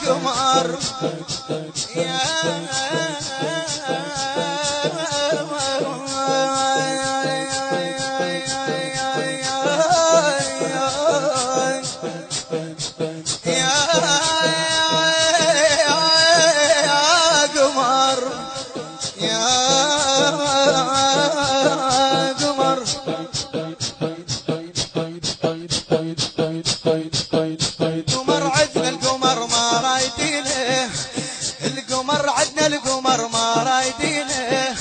قمر يا القمر عدنا القمر ما رايدينه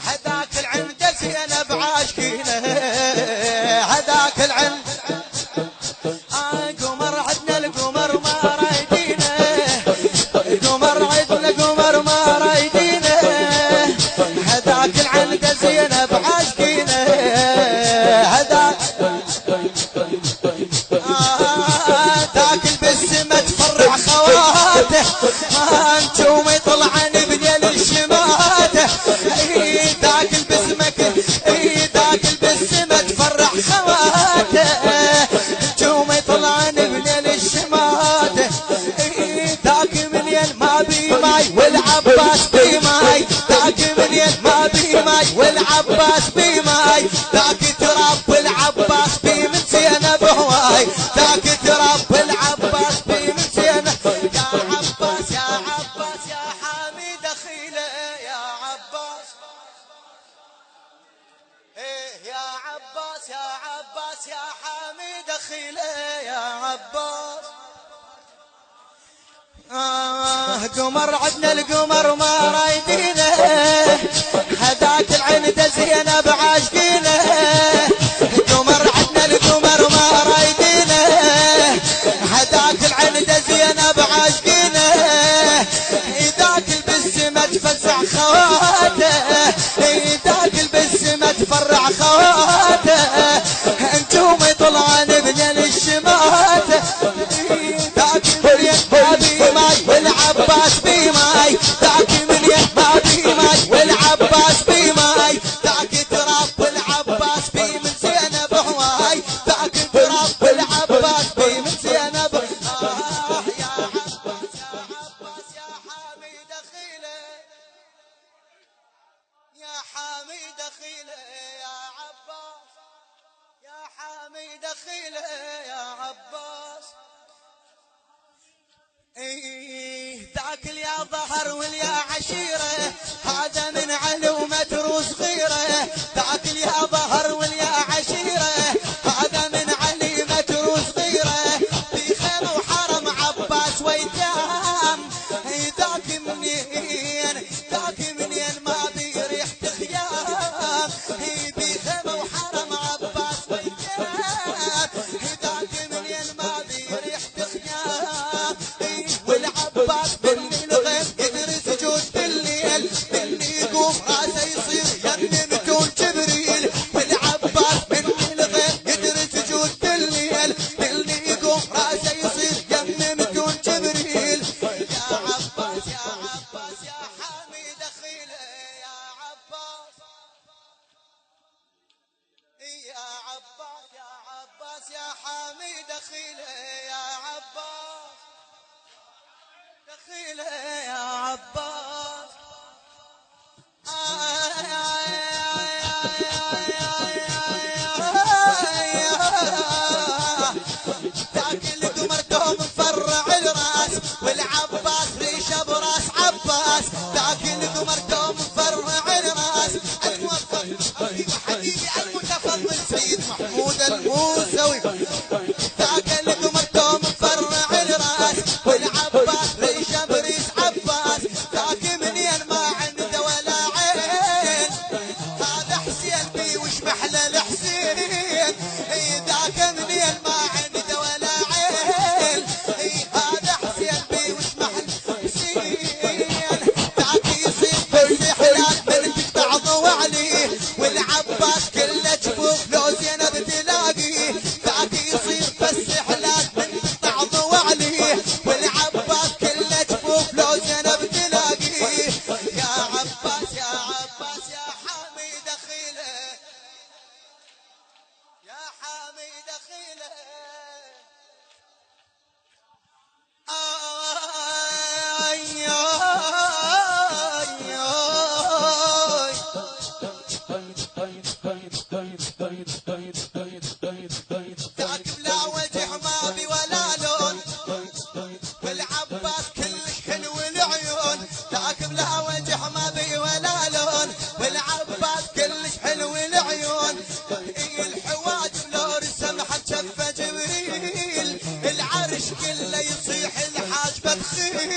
هذاك العند زينب عاشقينه هذاك العند قمر عدنا القمر ما رايدينه القمر عدنا القمر ما رايدينه هذاك العند زينب عاشقينه هذاك تاكل بالسما تفرع خواته ما انتم يطلعن بنيل الشماته تاكل باسمك تاكل بالسما تفرع خواته انتم يطلعن بنيل الشماته تاكل منين ما بي ماي والعباس بي ماي تاكل منين ما بي ماي والعباس بي ماي تاكل تراب والعباس بي من زينب هواي تاكل تراب والعباس بي من زينب يا عباس يا عباس يا حميد خيله يا عباس يا عباس يا عباس يا حميد خيله يا عباس قمر عدنا القمر ما رايدينه هذاك العند زينب عاشقينه قمر عدنا القمر ما رايدينه هذاك العند زينب عاشقينه ذاك بالسما تفزع خواته ذاك بالسما تفرع خواته انتم يطلعن بنيل الشماته ذاك منين ما بي ماي والعباس بي ماي ذاك منين ما بي ماي والعباس بي ماي ذاك تراب والعباس بي من زينب هواي ذاك تراب والعباس بي من زينب يا عباس يا عباس يا حميد خيله يا حميد خيله يا عباس يا حميد خيله يا عباس تاكل يا ظهر واليا عشيره هذا من علومة روس غيره تاكل يا ظهر واليا عشيره هذا من عليمة روس غيره في خير وحرم عباس ويتام ذاك منين ما بي ريحة خيام في خير وحرم عباس ويتام ذاك منين ما بي ريحة خيام والعباس بالليل غير يدري سجود بالليل باللي يقوم راسه يصير يمنمتون جبريل والعباس بالليل غير يدري سجود بالليل باللي يقوم راسه يصير يمنمتون جبريل يا عباس يا عباس يا حميد خيله يا عباس يا عباس يا عباس يا حميد خيله يا عباس دخيله يا عباس تاكل قمر دوم مفرع الراس والعباس ريشه براس عباس تاكل قمر دوم مفرع الراس حبيبي المتفضل سيد محمود الموسوي تاكل قمر دوم مفرع الراس والعباس ريشه بريس عباس ذاك منين ما عنده ولا عين هذا حسين بي وش محلى الحسين ذاك منين ما عنده ولا عين هذا حسين بي وش محلى حسين ذاك يصير بالسحلات من بعض وعليه والعباس كله جفوف لو زينب تلاقيه ذاك يصير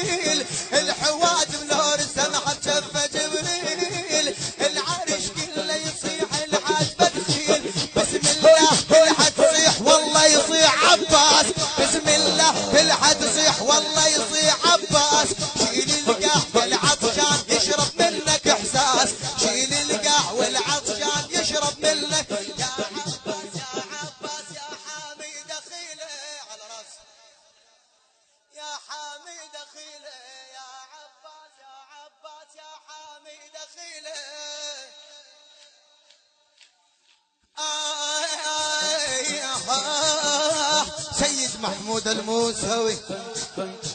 جبريل الحوادم لو رسمها بشفة جبريل العرش كله يصيح الحاج بتخيل بسم الله كلها تصيح والله يصيح عباس بسم الله كلها تصيح والله يصيح عباس شيل القاع والعطشان يشرب منك احساس شيل القاع والعطشان يشرب منك يا عباس يا عباس يا حامي دخيله على راس يا حامي دخيله يا عباس يا عباس يا حامي دخيله سيد محمود الموسوي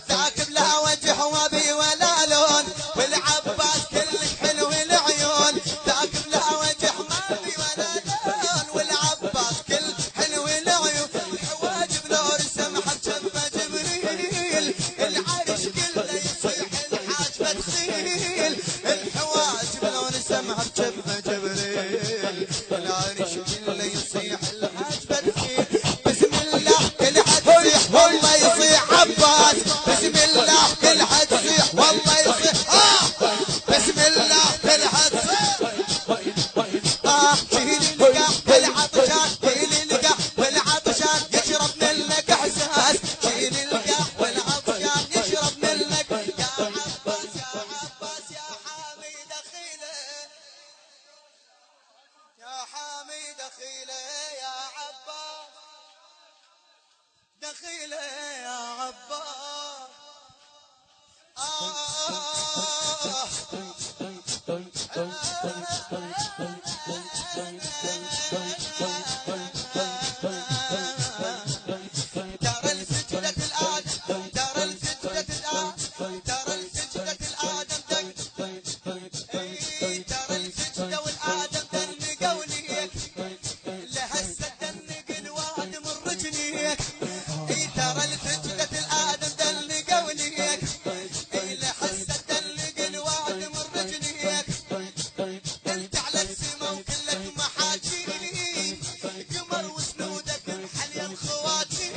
ذاك بلا وجه وبي ولا لون والعباس كلش حلو العيون ذاك بلا وجه ما بي ولا لون والعباس كل حلو العيون الحواجب لو رسمها بشفة جبريل العرش كله يصيح الحاج بتخيل الحواجب لو رسمها بشفة جبريل العرش كله يصيح الحاج بتخيل بسم الله كل حد يصيح والله يصيح عباس بسم الله كل حد يصيح والله يصيح بسم الله كل حد شيل القاع والعطشان شيل القاع والعطشان يشرب منك احساس شيل القاع والعطشان يشرب منك يا عباس يا عباس يا حامي دخيله يا حامي دخيله يا عباس دخيله يا عباس ترى السجدة الآدم ترى السجدة الآدم ترى السجدة الآدم ترى السجدة والآدم دن قوليك لهسه دنق الواد من رجليك ترى السجدة الآدم دن قوليك لهسه دنق الواد من رجليك انت على السما وكلك محاجيك قمر وسنودك محلي خواتي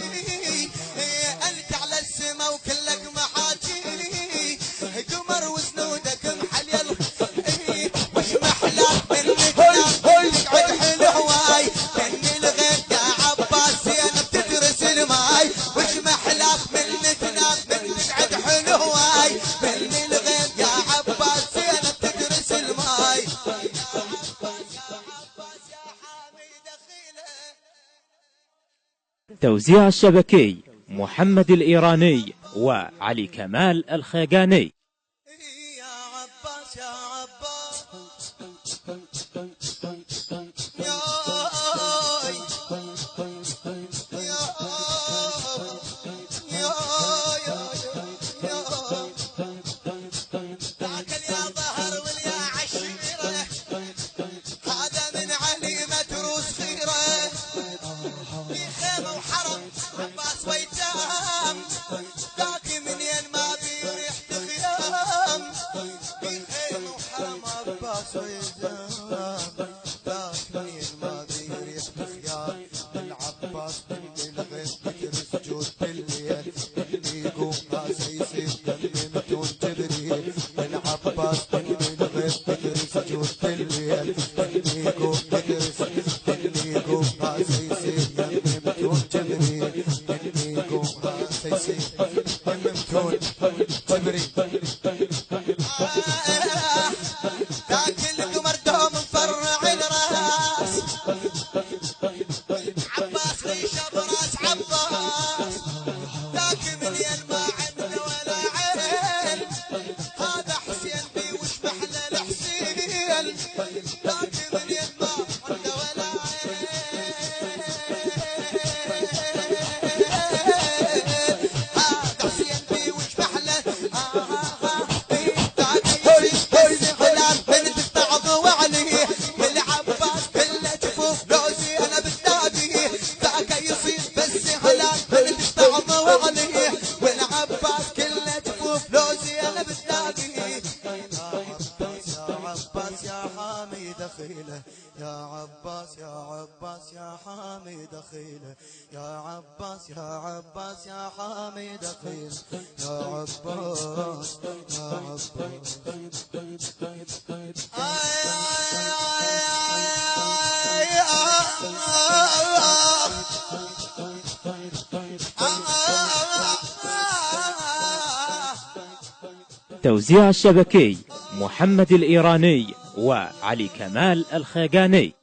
انت على السما وكلك محاجيك قمر وسنودك محلي وش محلاك منك تقعد حلواي من الغيب يا عباس زينب تدرس الماي وش محلاك منك تنام من تقعد حلواي من الغيب يا عباس زينب تدرس الماي يا عباس يا عباس يا حامي دخيله توزيع الشبكي محمد الإيراني وعلي كمال الخيقاني. يا عباس يا عباس يا ذاك يا ظهر واليا عشيره هذا من علي متروس خيره في خيمه وحرم عباس ويتام ذاك منين ما بيريح خيام في خيمه وحرم عباس ويتام ذاك منين ما بيريح خيام العباس من الغيب بكر سجود بالليل اللي يقوم راسه يصير دم متون جبريل العباس من الغيب بكر سجود بالليل اللي يقوم اللي يقوم راسه يصير دم متون جبريل اللي يقوم راسه يصير دم متون جبريل ذاك القمر دوم مفرع الراس عباس ريشه براس عباس ذاك منين ما عنده ولا عين هذا حسين بي وش محلى الحسين ذاك منين ما عنده ولا عين يا عباس يا عباس يا حامد خير يا عباس يا عباس توزيع الشبكي محمد الإيراني وعلي كمال الخيقاني.